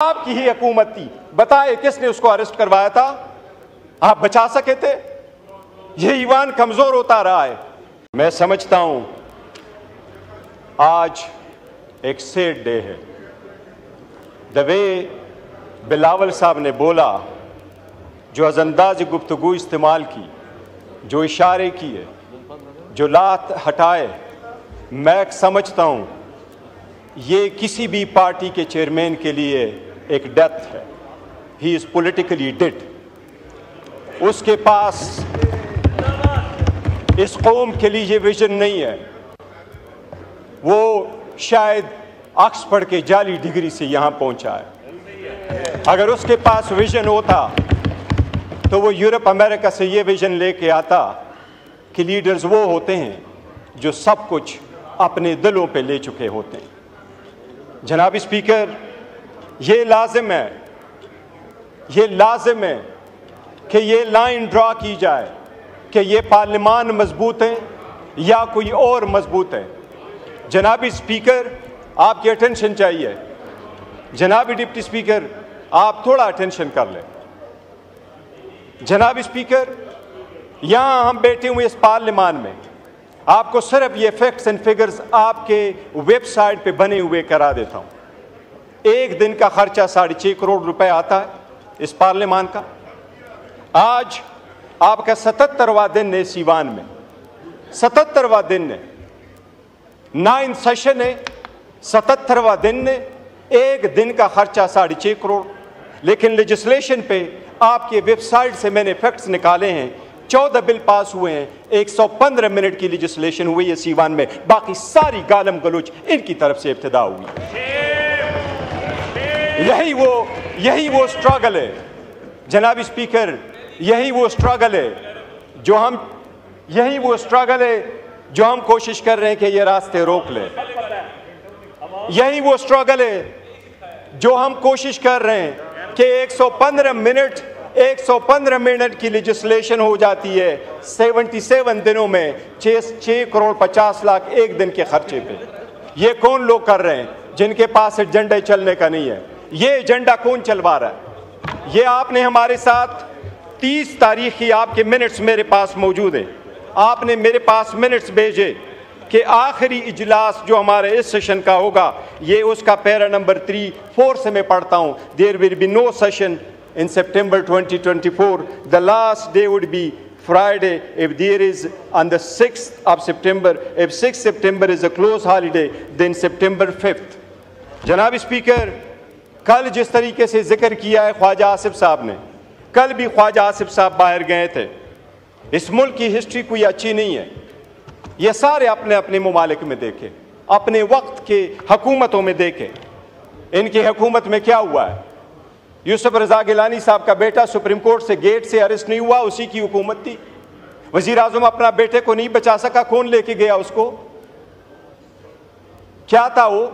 आपकी ही हुकूमत थी, बताए किसने उसको अरेस्ट करवाया था? आप बचा सके थे? ये ईमान कमजोर होता रहा है। मैं समझता हूं आज एक सैड डे है। द वे बिलावल साहब ने बोला, जो अजंदाज गुफ्तगू इस्तेमाल की, जो इशारे किए, जो लात हटाए, मैं समझता हूं ये किसी भी पार्टी के चेयरमैन के लिए एक डेथ है। He is politically dead. उसके पास इस कौम के लिए ये विजन नहीं है। वो शायद ऑक्सफोर्ड के जाली डिग्री से यहां पहुंचा है। अगर उसके पास विजन होता तो वो यूरोप अमेरिका से ये विजन लेके आता कि लीडर्स वो होते हैं जो सब कुछ अपने दिलों पे ले चुके होते हैं। जनाब स्पीकर, ये लाजिम है कि ये लाइन ड्रा की जाए कि ये पार्लियामान मजबूत है या कोई और मजबूत है। जनाब स्पीकर, आपकी अटेंशन चाहिए। जनाब डिप्टी स्पीकर, आप थोड़ा अटेंशन कर लें। जनाब स्पीकर, यहां हम बैठे हुए इस पार्लियामान में, आपको सिर्फ ये फैक्ट्स एंड फिगर्स आपके वेबसाइट पे बने हुए करा देता हूं। एक दिन का खर्चा 6.5 करोड़ रुपए आता है इस पार्लियामान का। आज आपका 77वां दिन है सीवान में, 77वां दिन है, 9th सेशन है, 77वां दिन है। एक दिन का खर्चा 6.5 करोड़। लेकिन लेजिस्लेशन पे आपके वेबसाइट से मैंने फैक्ट्स निकाले हैं, 14 बिल पास हुए हैं, 115 मिनट की लेजिस्लेशन हुई है सीवान में। बाकी सारी गालम गलोच इनकी तरफ से इब्तिदा हुई। यही वो स्ट्रगल है जनाब स्पीकर, यही वो स्ट्रगल है जो हम कोशिश कर रहे हैं कि ये रास्ते रोक लें। यही वो स्ट्रगल है जो हम कोशिश कर रहे हैं कि 115 मिनट की लेजिस्लेशन हो जाती है 77 दिनों में, 6 करोड़ 50 लाख एक दिन के खर्चे पे। ये कौन लोग कर रहे हैं जिनके पास एजेंडा चलने का नहीं है? ये एजेंडा कौन चलवा रहा है? ये आपने हमारे साथ 30 तारीख की आपके मिनट्स मेरे पास मौजूद है। आपने मेरे पास मिनट्स भेजे कि आखिरी इजलास जो हमारे इस सेशन का होगा, ये उसका पैरा नंबर 3-4 से मैं पढ़ता हूं। There will be no session in September 2024. The last day would be Friday if there is on the 6th of September. If 6th September is a close holiday, then September 5th. जनाब speaker, कल जिस तरीके से जिक्र किया है ख्वाजा आसिफ साहब ने, कल भी ख्वाजा आसिफ साहब बाहर गए थे। इस मुल्क की हिस्ट्री कोई अच्छी नहीं है। ये सारे अपने अपने ममालिक में देखे, अपने वक्त के हुकूमतों में देखे, इनकी हुकूमत में क्या हुआ है। यूसुफ रजा गिलानी साहब का बेटा सुप्रीम कोर्ट से गेट से अरेस्ट नहीं हुआ, उसी की हुकूमत थी। वजीर आजम अपना बेटे को नहीं बचा सका, कौन लेके गया उसको? क्या था वो?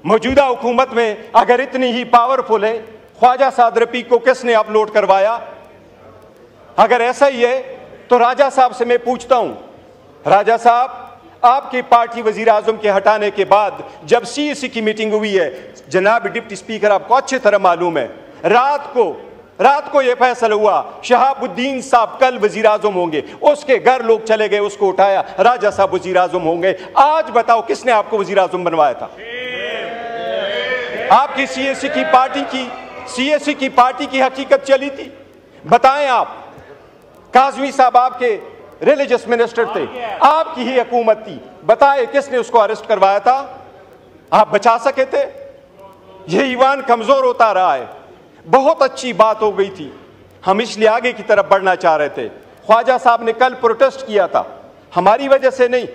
मौजूदा हुकूमत में अगर इतनी ही पावरफुल है, ख्वाजा साद रफीक को किसने अपलोड करवाया? अगर ऐसा ही है तो राजा साहब से मैं पूछता हूं, राजा साहब, आपकी पार्टी वजीर आजम के हटाने के बाद जब CEC की मीटिंग हुई है, जनाब डिप्टी स्पीकर आपको अच्छी तरह मालूम है, रात को यह फैसला हुआ शहाबुद्दीन साहब कल वजीर आजम होंगे। उसके घर लोग चले गए, उसको उठाया, राजा साहब वजीर आजम होंगे। आज बताओ किसने आपको वजीर आजम बनवाया था? आपकी CEC की पार्टी की हकीकत चली थी। बताएं आप। काजमी साहब आपके रिलीजियस मिनिस्टर थे, आपकी ही हुकूमत थी, बताए किसने उसको अरेस्ट करवाया था? आप बचा सके थे? ये ईमान कमजोर होता रहा है। बहुत अच्छी बात हो गई थी, हम इसलिए आगे की तरफ बढ़ना चाह रहे थे। ख्वाजा साहब ने कल प्रोटेस्ट किया था, हमारी वजह से नहीं,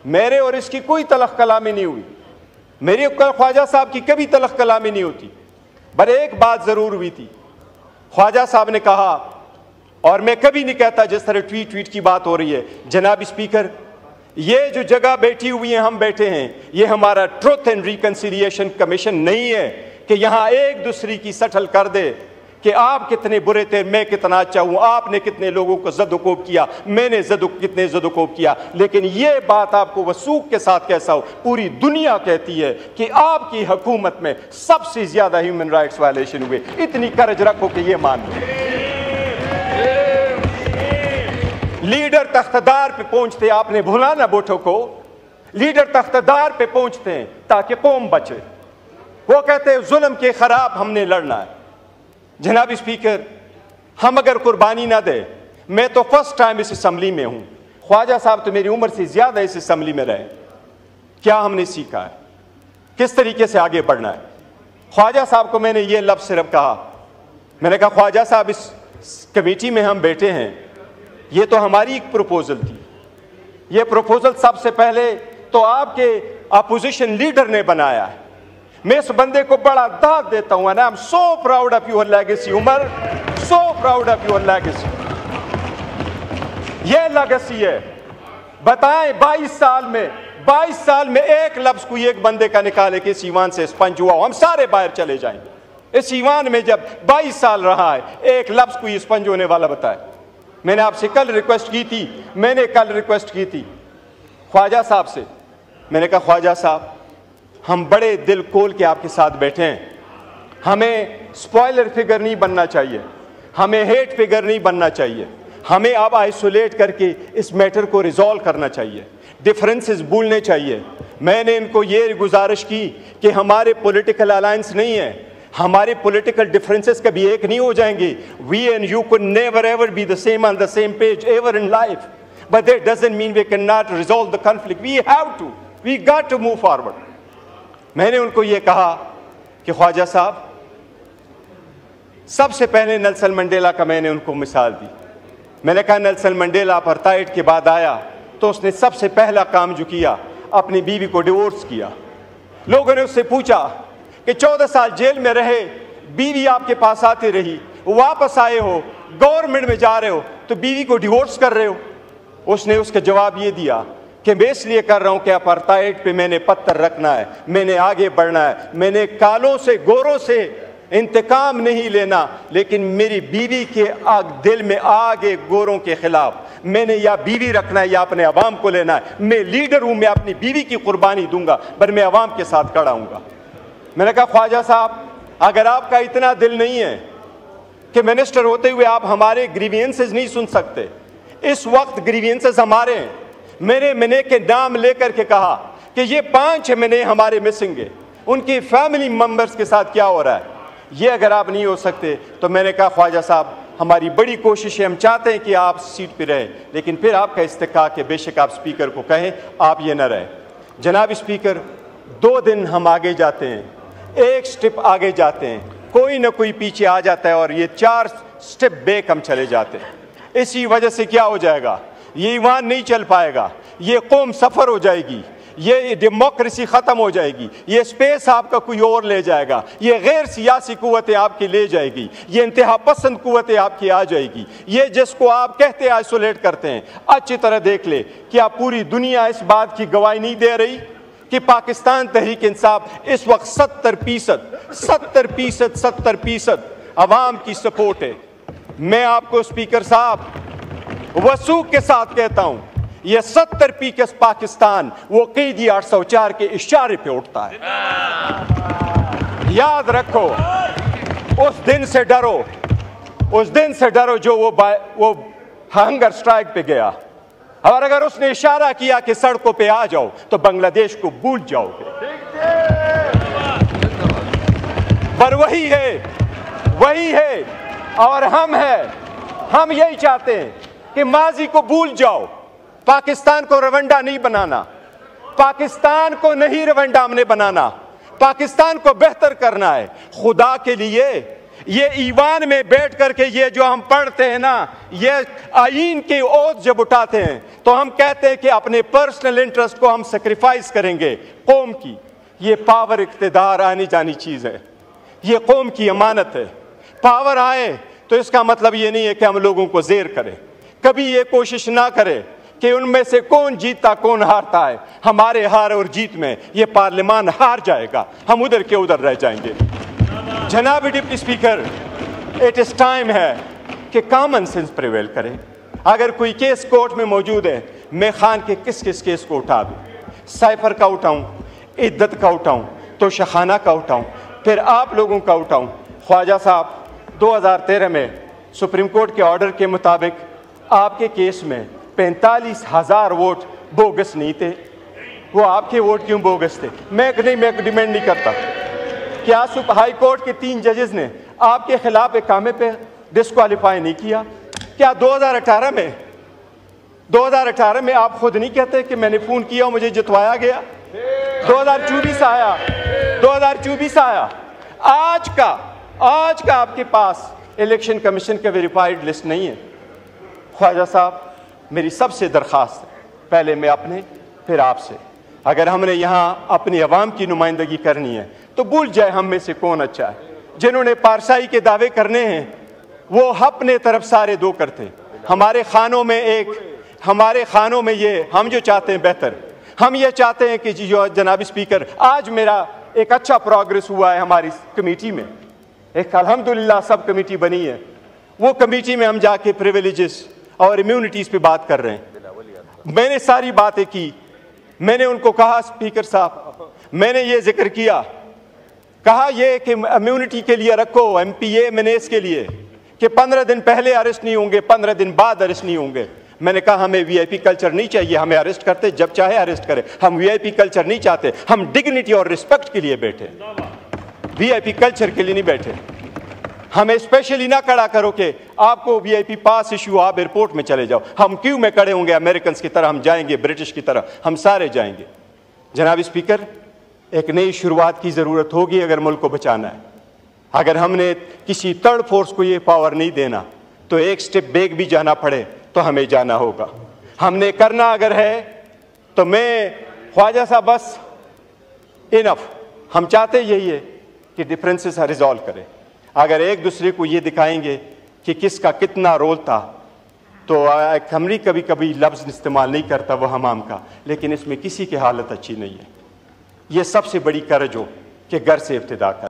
मेरे और इसकी कोई तलख कलामी नहीं हुई। मेरी ख्वाजा साहब की कभी तलख कलामी नहीं होती, पर एक बात जरूर हुई थी। ख्वाजा साहब ने कहा, और मैं कभी नहीं कहता जिस तरह ट्वीट की बात हो रही है, जनाब स्पीकर, ये जो जगह बैठी हुई है, हम बैठे हैं, ये हमारा ट्रुथ एंड रिकंसिलिएशन कमीशन नहीं है कि यहां एक दूसरे की सटल कर दे कि आप कितने बुरे थे, मैं कितना अच्छा हूं, आपने कितने लोगों को ज़द-ओ-कोब किया, मैंने कितने ज़द-ओ-कोब किया। लेकिन ये बात आपको वसूख के साथ कैसा हो, पूरी दुनिया कहती है कि आपकी हुकूमत में सबसे ज्यादा ह्यूमन राइट्स वायलेशन हुए। इतनी करज रखो कि ये मान लो। लीडर तख्तदार पे पहुंचते, आपने भुला ना भुट्टो को, लीडर तख्तदार पे पहुंचते हैं ताकि कौम बचे। वो कहते हैं जुल्म के खिलाफ हमने लड़ना है। जनाब स्पीकर, हम अगर कुर्बानी ना दे, मैं तो फर्स्ट टाइम इस असम्बली में हूं, ख्वाजा साहब तो मेरी उम्र से ज्यादा इस असम्बली में रहे। क्या हमने सीखा है, किस तरीके से आगे बढ़ना है? ख्वाजा साहब को मैंने ये लफ्ज़ सिर्फ कहा, मैंने कहा ख्वाजा साहब इस कमेटी में हम बैठे हैं, ये तो हमारी एक प्रपोजल थी। ये प्रपोजल सबसे पहले तो आपके अपोजिशन लीडर ने बनाया है। मैं इस बंदे को बड़ा दाद देता हूं। I am so proud of your legacy Umar, so proud of your legacy. ये लेगेसी है। बताएं 22 साल में एक लफ्ज कोई एक बंदे का निकाले कि इस ईवान से स्पंज हुआ, हम सारे बाहर चले जाएंगे। इस ईवान में जब 22 साल रहा है, एक लफ्ज कोई स्पंज होने वाला बताए। मैंने आपसे कल रिक्वेस्ट की थी ख्वाजा साहब से। मैंने कहा ख्वाजा साहब, हम बड़े दिल खोल के आपके साथ बैठे हैं। हमें स्पॉइलर फिगर नहीं बनना चाहिए, हमें हेट फिगर नहीं बनना चाहिए। हमें अब आइसोलेट करके इस मैटर को रिजॉल्व करना चाहिए, डिफरेंसेस भूलने चाहिए। मैंने इनको ये गुजारिश की कि हमारे पॉलिटिकल अलायंस नहीं है, हमारे पॉलिटिकल डिफरेंसेस कभी एक नहीं हो जाएंगे। We and you could never ever be the same on the same page ever in life, but that doesn't mean we can not resolve the conflict. We got to move forward. मैंने उनको ये कहा कि ख्वाजा साहब, सबसे पहले Nelson Mandela का मैंने उनको मिसाल दी। मैंने कहा नेल्सन मंडेला अपार्थाइड के बाद आया तो उसने सबसे पहला काम जो किया, अपनी बीवी को डिवोर्स किया। लोगों ने उससे पूछा कि 14 साल जेल में रहे, बीवी आपके पास आती रही, वापस आए हो, गवर्नमेंट में जा रहे हो, तो बीवी को डिवोर्स कर रहे हो। उसने उसका जवाब ये दिया कि मैं इसलिए कर रहा हूं कि अपार्थाइड पे मैंने पत्थर रखना है, मैंने आगे बढ़ना है, मैंने कालों से गोरों से इंतकाम नहीं लेना, लेकिन मेरी बीवी के दिल में आगे गोरों के खिलाफ मैंने या बीवी रखना है या अपने अवाम को लेना है। मैं लीडर हूं, मैं अपनी बीवी की कुर्बानी दूंगा, पर मैं अवाम के साथ खड़ा हूंगा। मैंने कहा ख्वाजा साहब, अगर आपका इतना दिल नहीं है कि मिनिस्टर होते हुए आप हमारे ग्रीवियंसेस नहीं सुन सकते, इस वक्त ग्रीवियंसेस हमारे हैं। मैंने के नाम लेकर के कहा कि ये 5 महीने हमारे मिसिंग है, उनकी फैमिली मेंबर्स के साथ क्या हो रहा है, ये अगर आप नहीं हो सकते तो मैंने कहा ख्वाजा साहब, हमारी बड़ी कोशिश है, हम चाहते हैं कि आप सीट पे रहे, लेकिन फिर आपका इस्तेकाक है, बेशक आप स्पीकर को कहें आप ये न रहे। जनाब स्पीकर, 2 दिन हम आगे जाते हैं, एक स्टेप आगे जाते हैं, कोई ना कोई पीछे आ जाता है और ये 4 स्टेप बैक हम चले जाते हैं। इसी वजह से क्या हो जाएगा, ये ईवान नहीं चल पाएगा, ये कौम सफर हो जाएगी, ये डेमोक्रेसी खत्म हो जाएगी, ये स्पेस आपका कोई और ले जाएगा, ये गैर सियासी कुव्वतें आपकी ले जाएगी, ये इंतहा पसंद कुव्वतें आपकी आ जाएगी। ये जिसको आप कहते हैं आइसोलेट करते हैं, अच्छी तरह देख ले कि आप पूरी दुनिया इस बात की गवाही नहीं दे रही कि पाकिस्तान तहरीक इंसाफ इस वक्त 70% अवाम की सपोर्ट है। मैं आपको स्पीकर साहब वसूख के साथ कहता हूं, ये 70% पाकिस्तान वो क़ैदी 804 के इशारे पे उठता है। याद रखो, उस दिन से डरो जो वो हंगर स्ट्राइक पे गया, और अगर उसने इशारा किया कि सड़कों पे आ जाओ तो बांग्लादेश को भूल जाओगे। पर वही है और हम यही चाहते हैं कि माजी को भूल जाओ, पाकिस्तान को रवंडा नहीं बनाना, पाकिस्तान को नहीं रवंडा हमने बनाना, पाकिस्तान को बेहतर करना है। खुदा के लिए ये ईवान में बैठ करके ये जो हम पढ़ते हैं ना, ये आईन की ओथ जब उठाते हैं तो हम कहते हैं कि अपने पर्सनल इंटरेस्ट को हम सेक्रीफाइस करेंगे कौम की। ये पावर इख्तिदार आनी जानी चीज है, ये कौम की अमानत है। पावर आए तो इसका मतलब ये नहीं है कि हम लोगों को जेर करें। कभी ये कोशिश ना करें कि उनमें से कौन जीतता कौन हारता है। हमारे हार और जीत में ये पार्लियामान हार जाएगा, हम उधर के उधर रह जाएंगे। जनाब deputy speaker, it is time है कि कॉमन सेंस प्रिवेल करे। अगर कोई केस कोर्ट में मौजूद है, मैं खान के किस किस केस को उठा दूँ? साइफर का उठाऊँ, इद्दत का उठाऊँ, तो शखाना का उठाऊँ, फिर आप लोगों का उठाऊँ। ख्वाजा साहब 2013 में सुप्रीम कोर्ट के ऑर्डर के मुताबिक आपके केस में 45,000 वोट बोगस नहीं थे। वो आपके वोट क्यों बोगस थे? मैं डिमांड नहीं करता। क्या हाई कोर्ट के 3 जजेस ने आपके खिलाफ इकामे पे डिस्क्वालीफाई नहीं किया? क्या 2018 में आप खुद नहीं कहते कि मैंने फ़ोन किया और मुझे जितवाया गया? 2024 आया। आज का आपके पास इलेक्शन कमीशन का वेरीफाइड लिस्ट नहीं है। ख्वाजा साहब, मेरी सबसे दरख्वास्त है, पहले मैं अपने फिर आपसे, अगर हमने यहाँ अपनी आवाम की नुमाइंदगी करनी है तो भूल जाए हम में से कौन अच्छा है। जिन्होंने पारसाई के दावे करने हैं वो अपने तरफ सारे दो करते। हमारे खानों में ये हम जो चाहते हैं बेहतर, हम ये चाहते हैं कि जो जनाब स्पीकर, आज मेरा एक अच्छा प्रोग्रेस हुआ है हमारी कमेटी में, एक अल्हम्दुलिल्लाह सब कमेटी बनी है। वो कमेटी में हम जाके प्रिविलेजेस और इम्यूनिटीज़ पे बात कर रहे हैं। मैंने सारी बातें की, मैंने उनको कहा स्पीकर साहब, मैंने ये जिक्र किया, कहा ये कि इम्यूनिटी के लिए रखो, MPA मिनेस के लिए, कि 15 दिन पहले अरेस्ट नहीं होंगे, 15 दिन बाद अरेस्ट नहीं होंगे। मैंने कहा हमें VIP कल्चर नहीं चाहिए, हमें अरेस्ट करते जब चाहे अरेस्ट करें, हम VIP कल्चर नहीं चाहते। हम डिग्निटी और रिस्पेक्ट के लिए बैठे, VIP कल्चर के लिए नहीं बैठे। हमें स्पेशली ना खड़ा करो कि आपको VIP पास इशू, आप एयरपोर्ट में चले जाओ। हम क्यों में खड़े होंगे अमेरिकन की तरह? हम जाएंगे ब्रिटिश की तरह, हम सारे जाएंगे। जनाब स्पीकर, एक नई शुरुआत की ज़रूरत होगी अगर मुल्क को बचाना है। अगर हमने किसी थर्ड फोर्स को ये पावर नहीं देना तो एक स्टेप बैक भी जाना पड़े तो हमें जाना होगा। हमने करना अगर है तो मैं ख्वाजा साहब बस इनफ, हम चाहते यही है कि डिफरेंसेस रिजॉल्व करें। अगर एक दूसरे को ये दिखाएंगे कि किसका कितना रोल था, तो हमरी कभी कभी लफ्ज़ इस्तेमाल नहीं करता वो हमाम का, लेकिन इसमें किसी की हालत अच्छी नहीं है। ये सबसे बड़ी कर्ज हो कि घर से इब्तिदा कर।